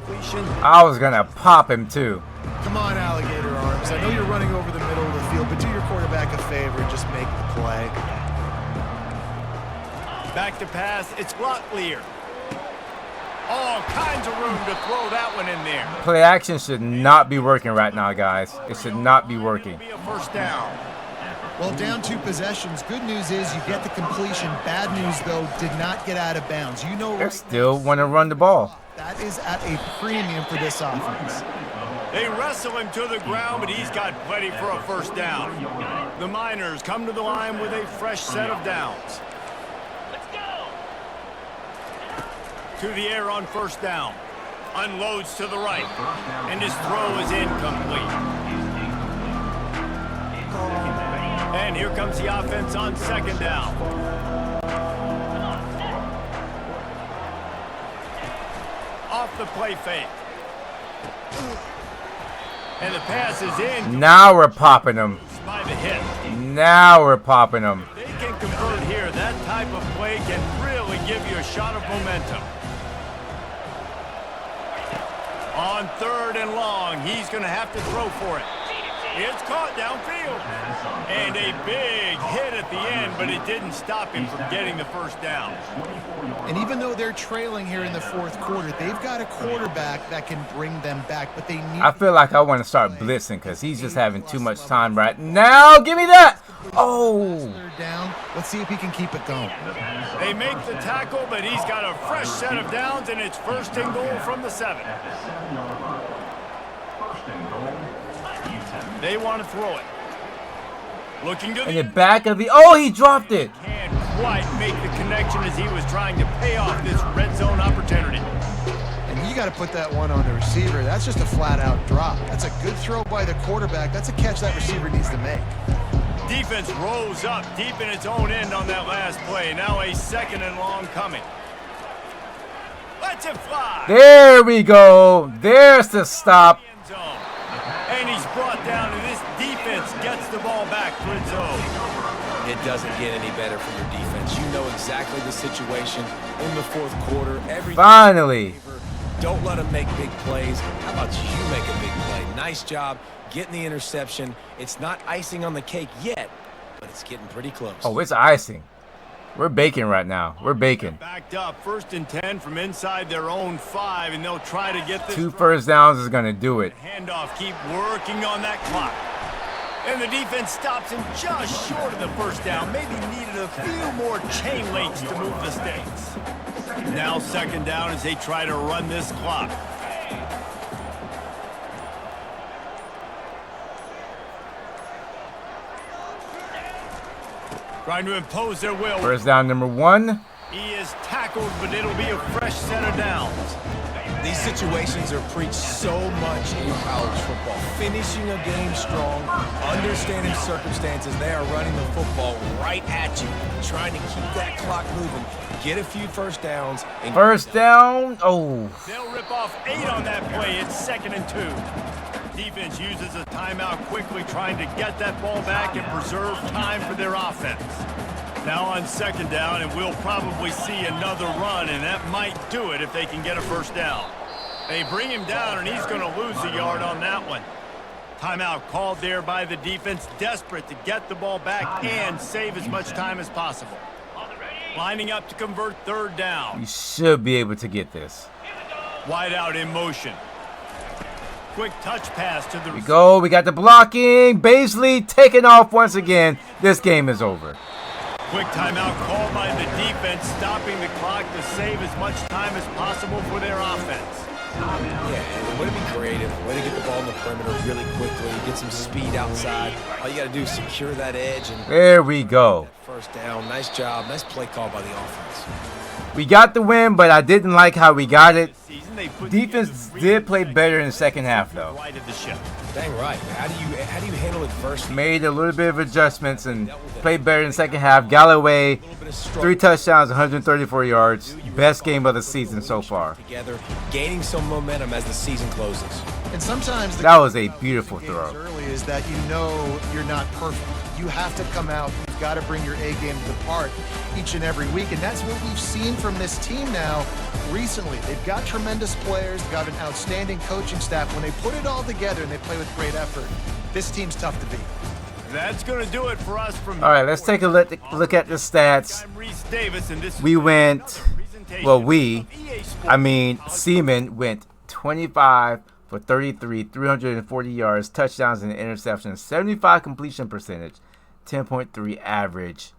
I was going to pop him too. Come on, alligator arms. I know you're running over the middle of the field, but do your quarterback a favor and just make the play. Back to pass. It's Locklear. All kinds of room to throw that one in there. Play action should not be working right now, guys. It should not be working. It'll be a first down. Well, down 2 possessions. Good news is you get the completion. Bad news, though, did not get out of bounds. You know, They still want to run the ball. that is at a premium for this offense. They wrestle him to the ground, but he's got plenty for a first down. The Miners come to the line with a fresh set of downs. To the air on first down. Unloads to the right. And his throw is incomplete. And here comes the offense on second down. Off the play fake. And the pass is in. Now we're popping them. By the hit. Now we're popping them. They can convert here. That type of play can really give you a shot of momentum. On third and long, he's going to have to throw for it. It's caught downfield. And a big hit at the end, but it didn't stop him from getting the first down. And even though they're trailing here in the fourth quarter, they've got a quarterback that can bring them back, but they need... I feel like I want to start blitzing because he's just having too much time right now. Give me that. Oh. They're down. Let's see if he can keep it going. They make the tackle, but he's got a fresh set of downs, and it's first and goal from the 7. They want to throw it. Looking to In the back of the... Oh, he dropped it. Can't quite make the connection as he was trying to pay off this red zone opportunity. And you got to put that one on the receiver. That's just a flat-out drop. That's a good throw by the quarterback. That's a catch that receiver needs to make. Defense rose up deep in its own end on that last play. Now a second and long coming. Let's it fly. There we go. There's the stop. End zone. And he's brought down, and this defense gets the ball back for its own. It doesn't get any better for your defense. You know exactly the situation in the fourth quarter. Finally. Don't let them make big plays. How about you make a big play? Nice job getting the interception. It's not icing on the cake yet, but it's getting pretty close. Oh, it's icing. We're baking right now. We're baking. Backed up, 1st and 10 from inside their own 5, and they'll try to get this. 2 first downs is going to do it. Handoff, keep working on that clock. And the defense stops him just short of the first down. Maybe needed a few more chain links to move the stakes. Now 2nd down as they try to run this clock. Trying to impose their will. First down number 1. He is tackled, but it'll be a fresh set of downs. These situations are preached so much in college football. Finishing a game strong, understanding circumstances. They are running the football right at you, trying to keep that clock moving, get a few first downs. And First down. Oh. They'll rip off 8 on that play. It's 2nd and 2. Defense uses a timeout quickly, trying to get that ball back and preserve time for their offense. Now on 2nd down, and we'll probably see another run, and that might do it if they can get a first down. They bring him down, and he's going to lose a yard on that one. Timeout called there by the defense, desperate to get the ball back and save as much time as possible. Lining up to convert 3rd down. You should be able to get this. Wide out in motion. Quick touch pass to the Here we go. We got the blocking. Baisley taking off once again. This game is over. Quick timeout called by the defense, stopping the clock to save as much time as possible for their offense. Yeah, way to be creative, way to get the ball in the perimeter really quickly, get some speed outside. All you got to do is secure that edge. And There we go. first down, nice job, nice play call by the offense. We got the win, but I didn't like how we got it. Season, they put Defense together did play better in the second half, though. right of the ship. Dang right. How do you handle adversity? Made a little bit of adjustments and played better in the second half. Galloway, 3 touchdowns, 134 yards. Best game of the season so far. Together, gaining some momentum as the season closes. And sometimes that was a beautiful throw. Early is that you know you're not perfect. You have to come out. You've got to bring your A game to the park each and every week, and that's what we've seen from this team now recently. They've got tremendous players, they've got an outstanding coaching staff. When they put it all together and they play with great effort, this team's tough to beat. That's going to do it for us from. All right, let's take a look at the stats. We went, Seaman went 25 for 33, 340 yards, touchdowns and interceptions, 75 completion percentage, 10.3 average.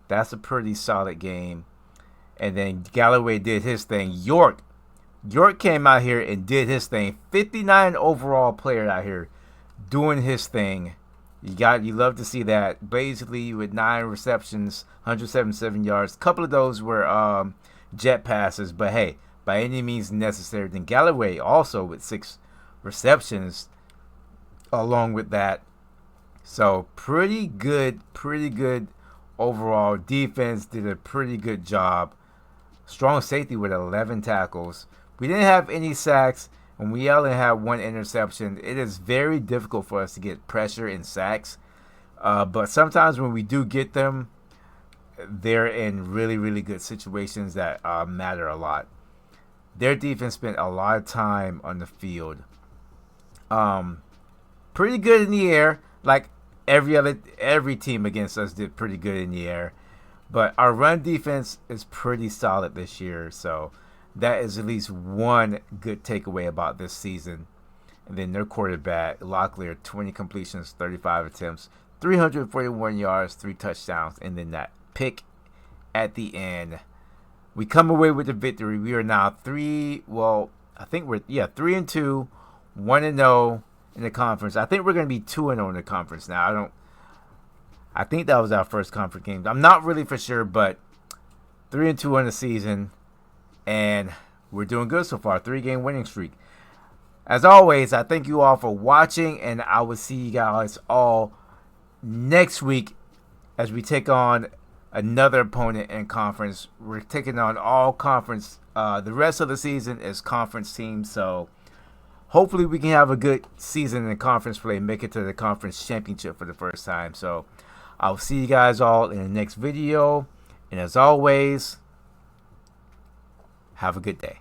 That's a pretty solid game. And then Galloway did his thing. York came out here and did his thing. 59 overall player out here doing his thing. You love to see that. Basically with 9 receptions, 177 yards. A couple of those were jet passes, but hey, by any means necessary. Then Galloway also with 6 receptions along with that. So pretty good overall. Defense did a pretty good job. Strong safety with 11 tackles. We didn't have any sacks, and we only had 1 interception. It is very difficult for us to get pressure and sacks, but sometimes when we do get them, they're in really good situations that matter a lot. Their defense spent a lot of time on the field. Pretty good in the air, like every team against us did pretty good in the air. But our run defense is pretty solid this year, so that is at least one good takeaway about this season. And then their quarterback, Locklear, 20 completions, 35 attempts, 341 yards, 3 touchdowns, and then that pick at the end. We come away with the victory. We are now 3-2, 1-0 in the conference. I think we're going to be 2-0 in the conference now. I think that was our first conference game. I'm not really for sure, but 3-2 on the season, and we're doing good so far. 3-game winning streak. As always, I thank you all for watching, and I will see you guys all next week as we take on another opponent in conference. We're taking on all conference. The rest of the season is conference teams, so hopefully we can have a good season in conference play and make it to the conference championship for the first time. So I'll see you guys all in the next video. And as always, have a good day.